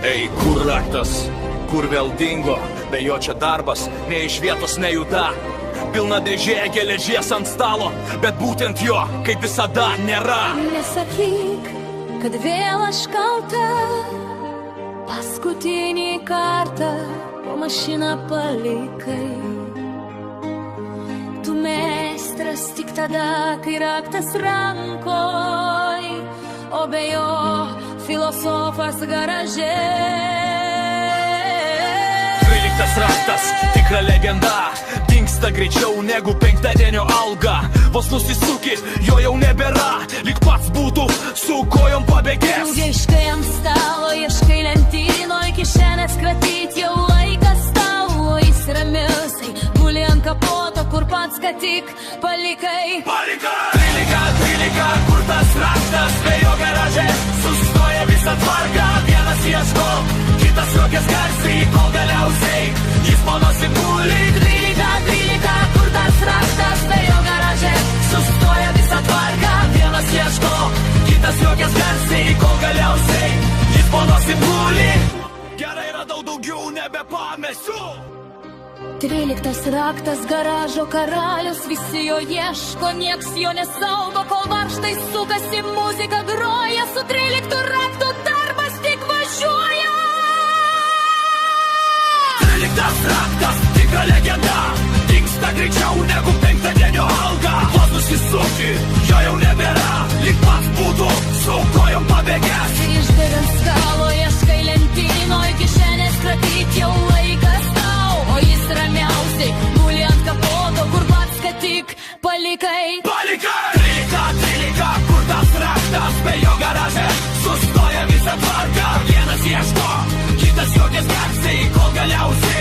Ei, kur raktas, kur vėl dingo, be jo čia darbas, ne iš vietos nejuda. Pilna dėžė geležies ant stalo, bet būtent jo, kaip visada, nėra. Nesakyk, kad vėl aš kalta, paskutinį kartą po mašiną palikai. Tu meistras tik tada, kai raktas rankoj, o be jo filosofas garaže. 12 raktas, tikra legenda, dingsta greičiau negu penktadienio alga. Vos nusisuki, jo jau nebėra, lyg pats būtų su kojom pabėgęs. Ilgai ieškai ant stalo, ieškai lentynoj, kišenės kratyt jau laikas tau, o jis ramiausiai guli ant kapoto, kur pats ką tik palikai. 13, kur tas raktas, be jo garaže sustoja visą tvarką. Vienas ieško, kitas juokės garsiai, kol galiausiai jis po nosim guli. 13, kur tas raktas, be jo garaže Sustoja visą tvarką, vienas ieško, kitas juokės garsiai, kol galiausiai jis po nosim guli. Gerai, radau daugiau, nebepamesiu. 13 raktas, garažo karalius, visi jo ieško, nieks jo nesaugo, kol varžtai sukasi, muzika groja, su 13 raktų darbas tik važiuoja. 13 raktas, tikra legenda, dingsta greičiau negu penktadienio alga. Vos nusisuki, jo jau nebėra, lyg pats būtų su kojom pabėgęs. Išbėgant stalo, ieškai lentynoj, kišenės kratyt jau laikas tau, o jis ramiausiai guli ant kapoto, kur pats ką tik palikai. 13, kur tas raktas, be jo garaže sustoja visą tvarką. Vienas ieško, kitas juokės garsiai, kol galiausiai